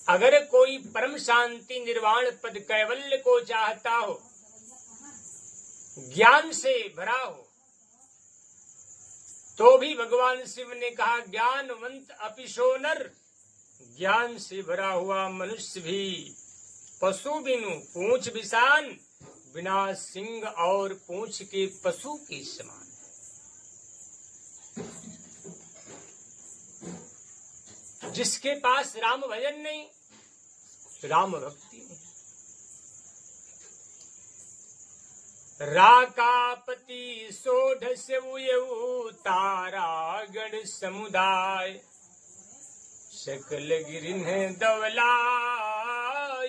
अगर कोई परम शांति निर्वाण पद कैवल्य को चाहता हो, ज्ञान से भरा हो, तो भी भगवान शिव ने कहा ज्ञानवंत अपिशो नर, ज्ञान से भरा हुआ मनुष्य भी पशु बिनु पूंछ बिसान, बिना सिंग और पूंछ के पशु के समान है। जिसके पास राम भजन नहीं, राम भक्ति नहीं। राकापति सोढ़ से उयऊ तारा गण समुदाय, सकल गिरिन्ह दवलाय,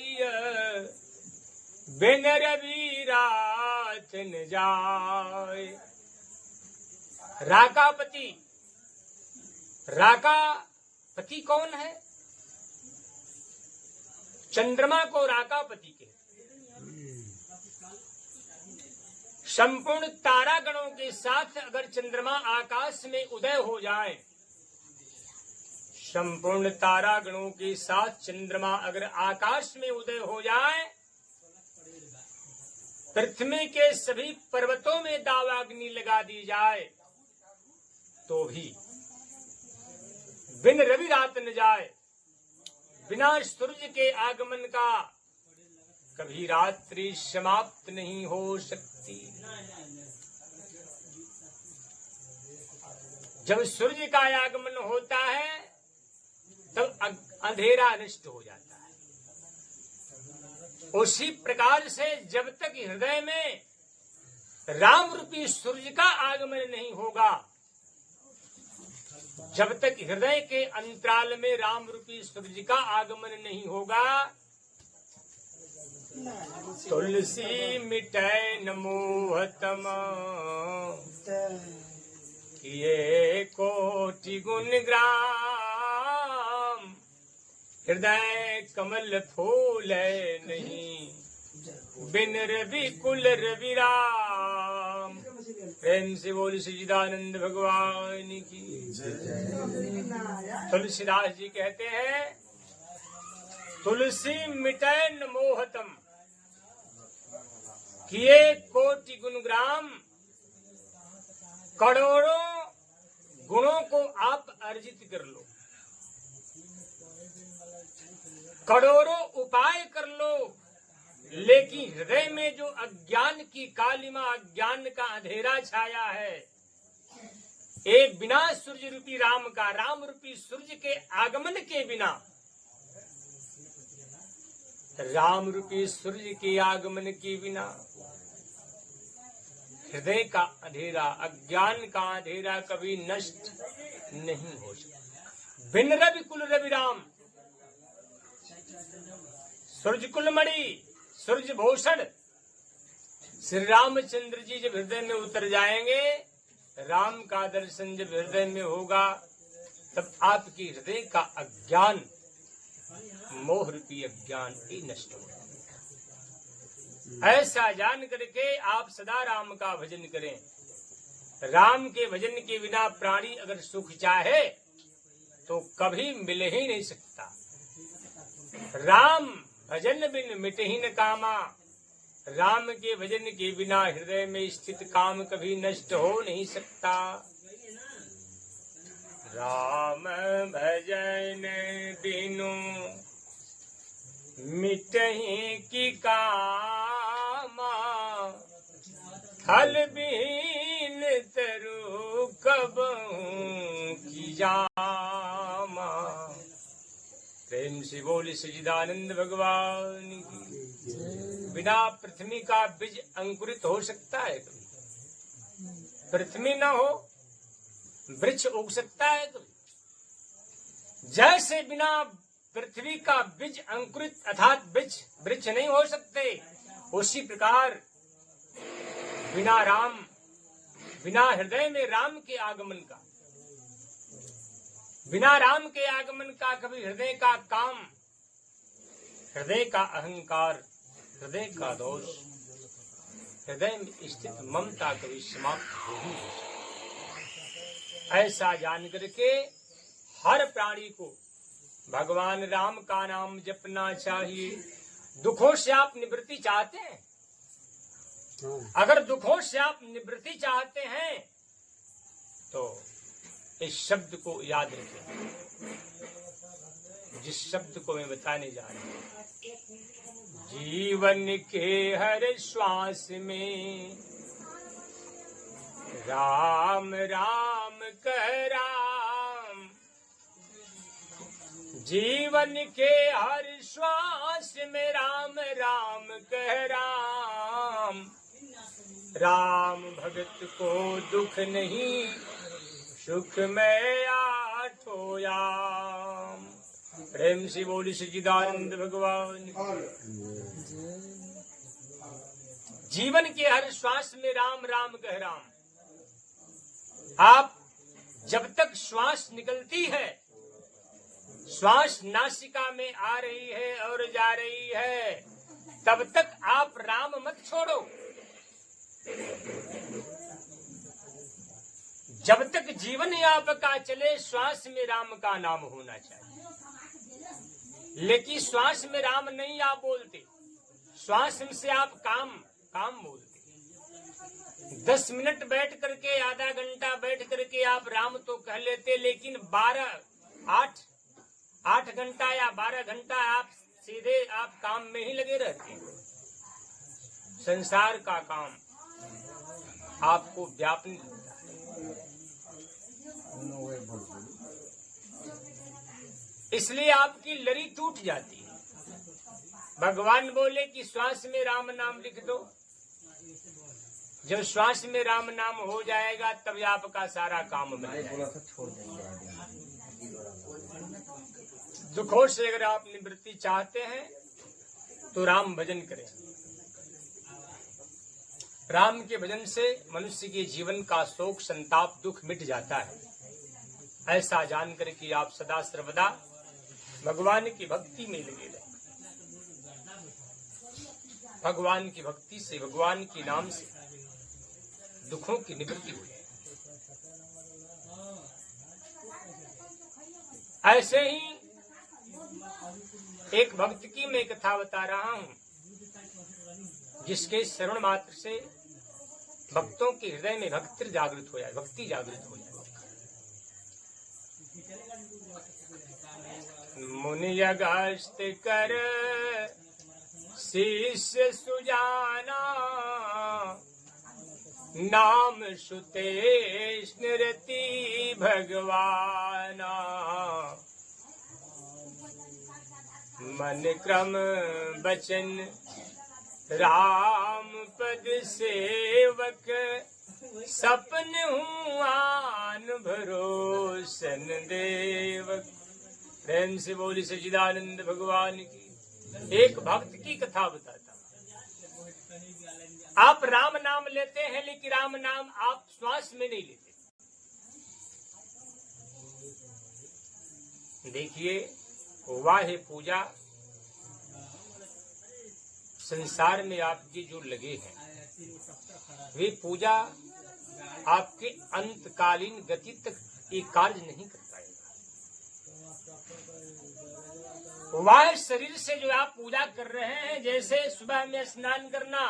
बिन रवि रात न जाय। राकापति, राकापति कौन है? चंद्रमा को राकापति के, संपूर्ण तारागणों के साथ अगर चंद्रमा आकाश में उदय हो जाए, संपूर्ण तारागणों के साथ चंद्रमा अगर आकाश में उदय हो जाए, पृथ्वी के सभी पर्वतों में दावाग्नि लगा दी जाए, तो भी बिन रवि रात न जाए, बिना सूर्य के आगमन का कभी रात्रि समाप्त नहीं हो सकती। जब सूर्य का आगमन होता है तब अंधेरा नष्ट हो जाता है। उसी प्रकार से जब तक हृदय में राम रूपी सूर्य का आगमन नहीं होगा, जब तक हृदय के अंतराल में राम रूपी सूर्य का आगमन नहीं होगा, तुलसी मिटै न मोहतम, किए कोटि गुण ग्राम, हृदय कमल फूल नहीं, बिन रवि कुल रवि राम। प्रेम से बोल सच्चिदानंद भगवान की। तुलसीदास जी कहते हैं, तुलसी मिटै न मोहतम, किए कोटि गुणग्राम। करोड़ों गुणों को आप अर्जित कर लो, करोड़ों उपाय कर लो, लेकिन हृदय में जो अज्ञान की कालिमा, अज्ञान का अंधेरा छाया है, एक बिना सूर्य रूपी राम का, राम रूपी सूर्य के आगमन के बिना, राम रूपी सूर्य के आगमन के बिना हृदय का अंधेरा, अज्ञान का अंधेरा कभी नष्ट नहीं हो सकता। बिन रवि कुल रवि राम, सूर्य कुलमणि, सूर्य भूषण श्री रामचंद्र जी जब हृदय में उतर जाएंगे, राम का दर्शन जब हृदय में होगा, तब आपकी हृदय का अज्ञान, मोह रूपी अज्ञान ही नष्ट हो जाएगा। ऐसा जान करके आप सदा राम का भजन करें। राम के भजन के बिना प्राणी अगर सुख चाहे तो कभी मिल ही नहीं सकता। राम भजन बिन मिट ही न कामा, राम के भजन के बिना हृदय में स्थित काम कभी नष्ट हो नहीं सकता। राम भजन बिनु मिटहि की कामा, फल बिन तरु कबहू की जामा। प्रेम से बोले सच्चिदानंद भगवान की। बिना पृथ्वी का बीज अंकुरित हो सकता है कभी? पृथ्वी न हो वृक्ष उग सकता है कभी? जैसे बिना पृथ्वी का बीज अंकुरित अर्थात वृक्ष नहीं हो सकते, उसी प्रकार बिना राम, बिना हृदय में राम के आगमन का, बिना राम के आगमन का कभी हृदय का काम, हृदय का अहंकार, हृदय का दोष, हृदय में स्थित ममता कभी समाप्त नहीं हो सकती। ऐसा जान करके हर प्राणी को भगवान राम का नाम जपना चाहिए। दुखों से आप निवृत्ति चाहते हैं, अगर दुखों से आप निवृत्ति चाहते हैं तो इस शब्द को याद रखें, जिस शब्द को मैं बताने जा रहा हूं। जीवन के हर श्वास में राम राम कह राम, जीवन के हर श्वास में राम राम कह राम। राम भगत को दुख नहीं, सुख में आठो याम। प्रेम से बोली सच्चिदानंद भगवान। जीवन के हर श्वास में राम राम कह राम। आप जब तक श्वास निकलती है, श्वास नासिका में आ रही है और जा रही है, तब तक आप राम मत छोड़ो। जब तक जीवन आपका चले, श्वास में राम का नाम होना चाहिए। लेकिन श्वास में राम नहीं आप बोलते, श्वास से आप काम बोलते। 10 मिनट बैठ करके, आधा घंटा बैठ करके आप राम तो कह लेते, लेकिन 8 घंटा या 12 घंटा आप सीधे आप काम में ही लगे रहते हैं। संसार का काम आपको व्यापन लगता है, इसलिए आपकी लड़ी टूट जाती है। भगवान बोले कि श्वास में राम नाम लिख दो। जब श्वास में राम नाम हो जाएगा तब आपका सारा काम बन जाएगा। दुखों से अगर आप निवृत्ति चाहते हैं तो राम भजन करें। राम के भजन से मनुष्य के जीवन का शोक संताप दुख मिट जाता है। ऐसा जानकर कि आप सदा सर्वदा भगवान की भक्ति में लगे रहे। भगवान की भक्ति से, भगवान के नाम से दुखों की निवृत्ति हो जाए। ऐसे ही एक भक्त की मैं कथा बता रहा हूं, जिसके श्रवण मात्र से भक्तों के हृदय में भक्ति जागृत हो जाए, भक्ति जागृत हो जाए। मुनि अगस्त कर शीश सुजाना, नाम सुते स्मृति भगवाना। मन क्रम बचन राम पद सेवक, सपन हूँ आन भरोसन देवक। प्रेम से बोली सच्चिदानंद भगवान की। एक भक्त की कथा बताता हूं। आप राम नाम लेते हैं, लेकिन राम नाम आप श्वास में नहीं लेते। देखिए, वाह पूजा संसार में आपकी जो लगे हैं, वे पूजा आपके अंतकालीन गति तक ये कार्य नहीं कर पाएगा। वाह शरीर से जो आप पूजा कर रहे हैं, जैसे सुबह में स्नान करना,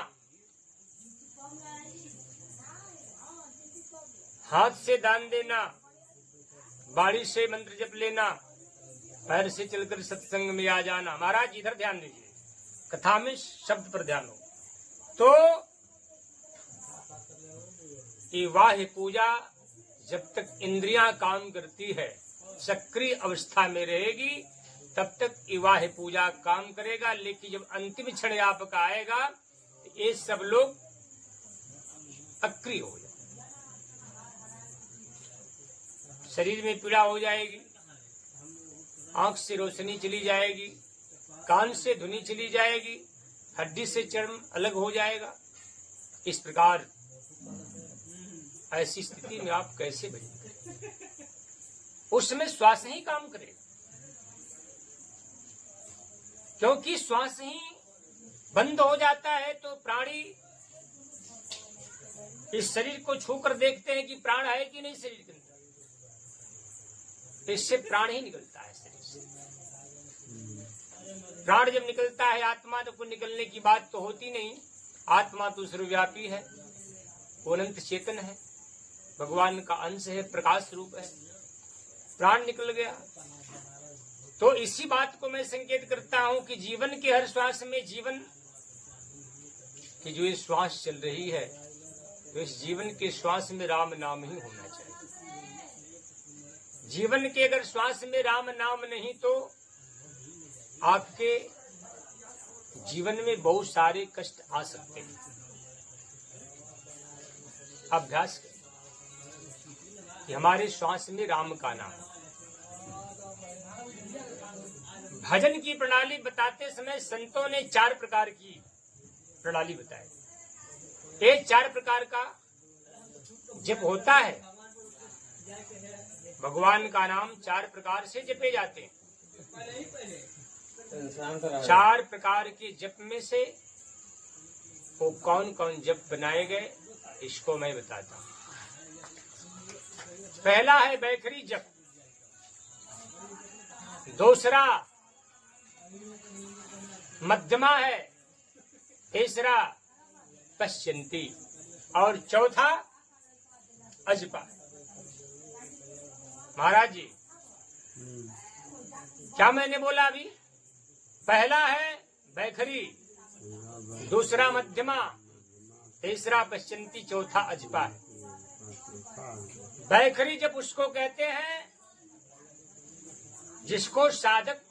हाथ से दान देना, बाड़ी से मंत्र जप लेना, पैर से चलकर सत्संग में आ जाना। महाराज इधर ध्यान दीजिए, कथा में शब्द पर ध्यान हो। तो ये वाह पूजा जब तक इंद्रियां काम करती है, सक्रिय अवस्था में रहेगी, तब तक विवाह पूजा काम करेगा। लेकिन जब अंतिम क्षण आपका आएगा, ये सब लोग अक्रिय हो जाए, शरीर में पीड़ा हो जाएगी, आंख से रोशनी चली जाएगी, कान से धुनी चली जाएगी, हड्डी से चर्म अलग हो जाएगा। इस प्रकार ऐसी स्थिति में आप कैसे भजन करेंगे? उसमें श्वास ही काम करेगा, क्योंकि श्वास ही बंद हो जाता है तो प्राणी इस शरीर को छूकर देखते हैं कि प्राण है कि नहीं शरीर के अंदर, इससे प्राण ही निकलता है शरीर से। प्राण जब निकलता है आत्मा तो कोई निकलने की बात तो होती नहीं। आत्मा तो सर्वव्यापी है, वो अनंत चेतन है, भगवान का अंश है, प्रकाश रूप है। प्राण निकल गया तो इसी बात को मैं संकेत करता हूं कि जीवन के हर श्वास में, जीवन की जो ये श्वास चल रही है, तो इस जीवन के श्वास में राम नाम ही होना चाहिए। जीवन के अगर श्वास में राम नाम नहीं तो आपके जीवन में बहुत सारे कष्ट आ सकते हैं। अभ्यास करें कि हमारे श्वास में राम का नाम। भजन की प्रणाली बताते समय संतों ने 4 प्रकार की प्रणाली बताई। ये 4 प्रकार का जप होता है। भगवान का नाम 4 प्रकार से जपे जाते हैं। 4 प्रकार के जप में से वो कौन कौन जप बनाए गए, इसको मैं बताता हूं। पहला है बैखरी जप, दूसरा मध्यमा है, तीसरा पश्चिंती और चौथा अजपा। महाराज जी, क्या मैंने बोला अभी? पहला है बैखरी, दूसरा मध्यमा, तीसरा पश्चिंती, चौथा अजपा है। बैखरी जब उसको कहते हैं जिसको साधक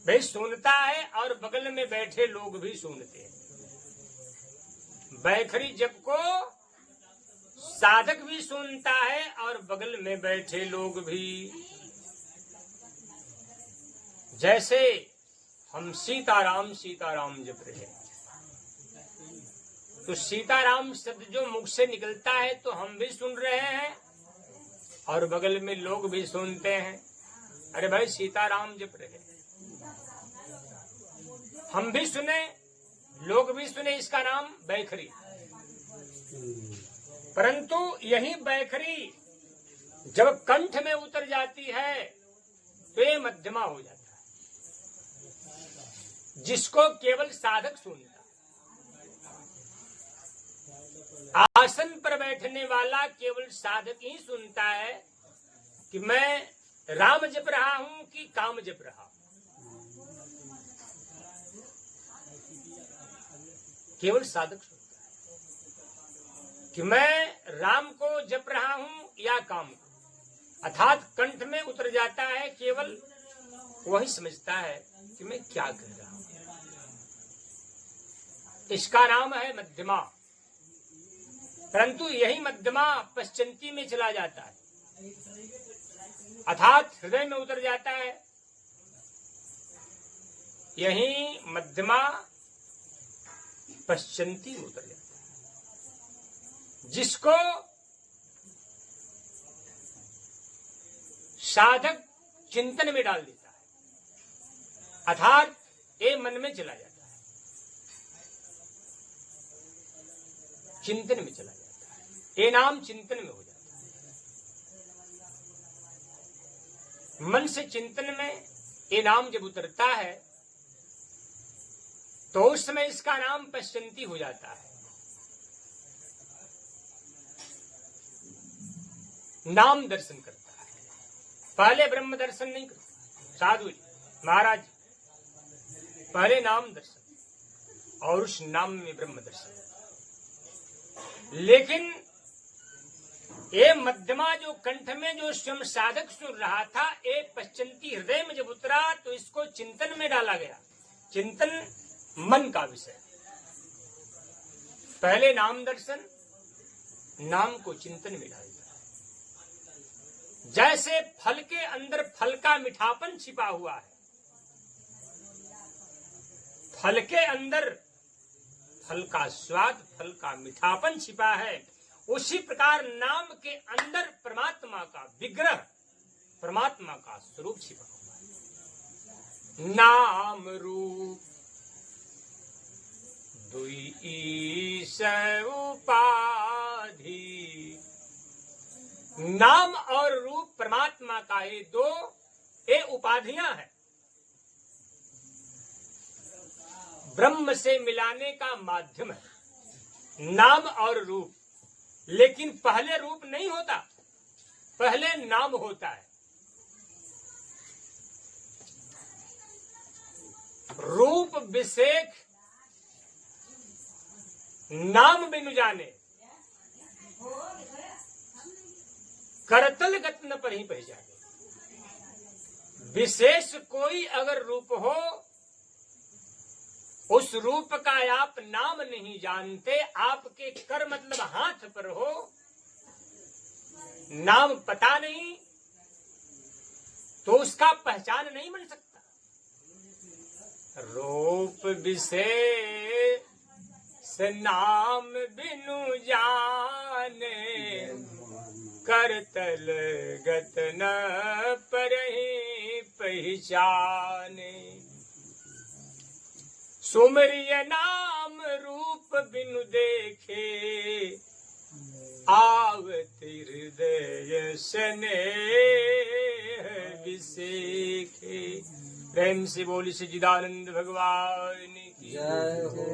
भी सुनता है और बगल में बैठे लोग भी सुनते हैं। बैखरी जप को साधक भी सुनता है और बगल में बैठे लोग भी। जैसे हम सीताराम सीताराम जप रहे हैं तो सीताराम शब्द जो मुख से निकलता है तो हम भी सुन रहे हैं और बगल में लोग भी सुनते हैं। अरे भाई सीताराम जप रहे, हम भी सुने, लोग भी सुने, इसका नाम बैखरी। परंतु यही बैखरी जब कंठ में उतर जाती है तो ये मध्यमा हो जाता है, जिसको केवल साधक सुनता। आसन पर बैठने वाला केवल साधक ही सुनता है कि मैं राम जप रहा हूं कि काम जप रहा हूं। केवल साधक सुनता है कि मैं राम को जप रहा हूं या काम को। अर्थात कंठ में उतर जाता है, केवल वही समझता है कि मैं क्या कर रहा हूं। इसका नाम है मध्यमा। परंतु यही मध्यमा पश्चिंती में चला जाता है, अर्थात हृदय में उतर जाता है। यही मध्यमा पश्चिंती में उतर जाता है, जिसको साधक चिंतन में डाल देता है, अर्थात ये मन में चला जाता है, चिंतन में चला जाता है। ये नाम चिंतन में हो जाता है। मन से चिंतन में ये नाम जब उतरता है तो उस समय इसका नाम पश्चिंती हो जाता है। नाम दर्शन करता है, पहले ब्रह्म दर्शन नहीं करता। साधु जी, महाराज जी, पहले नाम दर्शन और उस नाम में ब्रह्म दर्शन। लेकिन ये मध्यमा जो कंठ में जो स्वयं साधक सुन रहा था, ये पश्चिंती हृदय में जब उतरा तो इसको चिंतन में डाला गया। चिंतन मन का विषय। पहले नाम दर्शन, नाम को चिंतन में डाल दिया। जैसे फल के अंदर फल का मीठापन छिपा हुआ है, फल के अंदर फल का स्वाद, फल का मीठापन छिपा है, उसी प्रकार नाम के अंदर परमात्मा का विग्रह, परमात्मा का स्वरूप छिपा हुआ है। नाम रूप दुई ईश उपाधि। नाम और रूप परमात्मा का ये दो उपाधियां हैं। ब्रह्म से मिलाने का माध्यम है, नाम और रूप। लेकिन पहले रूप नहीं होता, पहले नाम होता है। रूप विशेष नाम बिनु जाने, करतल गत न पर ही पहचाने। विशेष कोई अगर रूप हो, उस रूप का आप नाम नहीं जानते, आपके कर मतलब हाथ पर हो, नाम पता नहीं, तो उसका पहचान नहीं बन सकता। रूप विशेष नाम बिनु जाने, करतल गत न परहि पहचाने। सुमरिय नाम रूप बिनु देखे, आवत हृदय स्नेह विसेखे। प्रेम से बोली सच्चिदानंद भगवान की जय हो।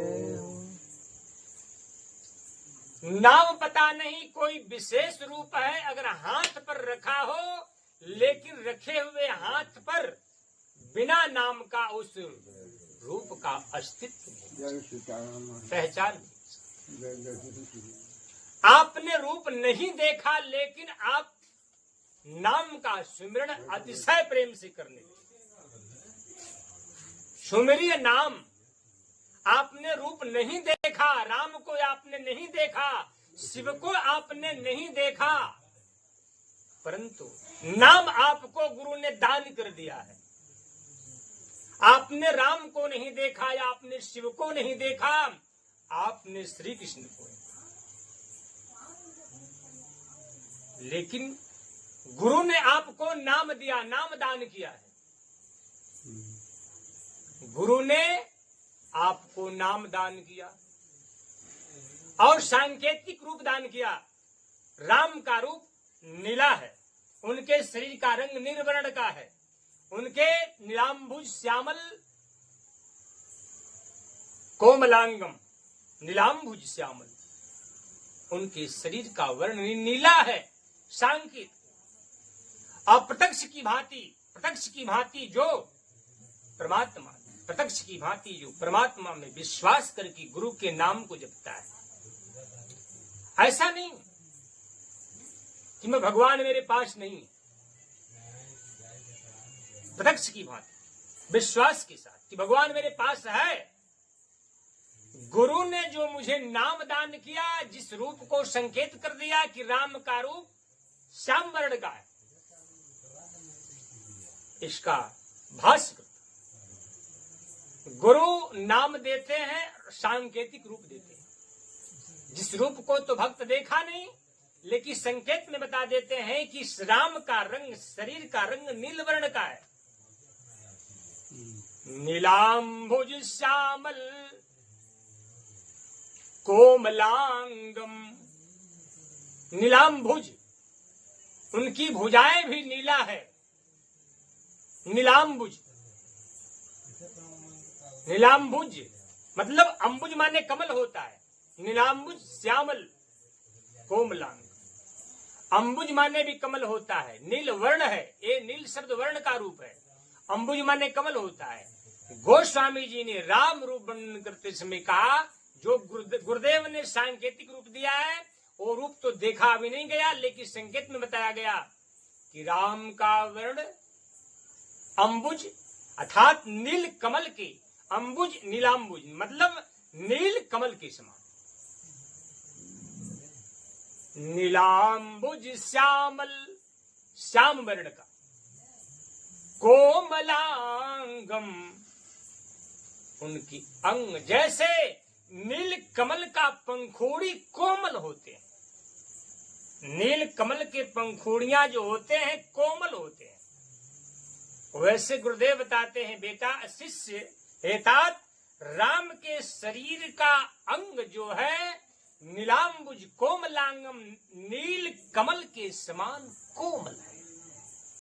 नाम पता नहीं, कोई विशेष रूप है अगर हाथ पर रखा हो, लेकिन रखे हुए हाथ पर बिना नाम का उस रूप का अस्तित्व पहचान। आपने रूप नहीं देखा, लेकिन आप नाम का सुमिरन अतिशय प्रेम से करने। सुमिरिय नाम, आपने रूप नहीं देखा, राम को आपने नहीं देखा, शिव को आपने नहीं देखा, परंतु नाम आपको गुरु ने दान कर दिया है। आपने राम को नहीं देखा या आपने शिव को नहीं देखा, आपने श्री कृष्ण को, लेकिन गुरु ने आपको नाम दिया, नाम दान किया है। गुरु ने आपको नाम दान किया और सांकेतिक रूप दान किया। राम का रूप नीला है, उनके शरीर का रंग नीलवर्ण का है, उनके नीलांबुज श्यामल कोमलांगम, नीलांबुज श्यामल, उनके शरीर का वर्ण नीला है। सांकेत अप्रत्यक्ष की भांति, प्रत्यक्ष की भांति जो परमात्मा, प्रत्यक्ष की भांति जो परमात्मा में विश्वास करके गुरु के नाम को जपता है। ऐसा नहीं कि मैं भगवान मेरे पास नहीं, प्रत्यक्ष की भांति विश्वास के साथ कि भगवान मेरे पास है। गुरु ने जो मुझे नाम दान किया, जिस रूप को संकेत कर दिया कि राम का रूप श्याम वर्ण का है, इसका भाष्य करता। गुरु नाम देते हैं, सांकेतिक रूप देते हैं। जिस रूप को तो भक्त देखा नहीं, लेकिन संकेत में बता देते हैं कि राम का रंग, शरीर का रंग नील वर्ण का है। नीलांबुज श्यामल कोमलांगम, नीलांबुज, उनकी भुजाएं भी नीला है। नीलांबुज, नीलांबुज मतलब अंबुज माने कमल होता है। नीलांबुज श्यामल कोमलांग, अंबुज माने भी कमल होता है। नील वर्ण है, ये नील शब्द वर्ण का रूप है। अंबुज माने कमल होता है। गोस्वामी जी ने राम रूप वर्णन करते समय कहा, जो गुरुदेव ने सांकेतिक रूप दिया है, वो रूप तो देखा भी नहीं गया, लेकिन संकेत में बताया गया कि राम का वर्ण अंबुज अर्थात नील कमल के, अंबुज नीलांबुज मतलब नील कमल के समान। नीलांबुज श्यामल, श्याम वर्ण का, कोमलांगम, उनकी अंग जैसे नील कमल का पंखुड़ी कोमल होते हैं। नील कमल के पंखुड़ियां जो होते हैं कोमल होते हैं। वैसे गुरुदेव बताते हैं, बेटा शिष्य हेतात राम के शरीर का अंग जो है नीलांबुज कोमलांगम, नील कमल के समान कोमल है।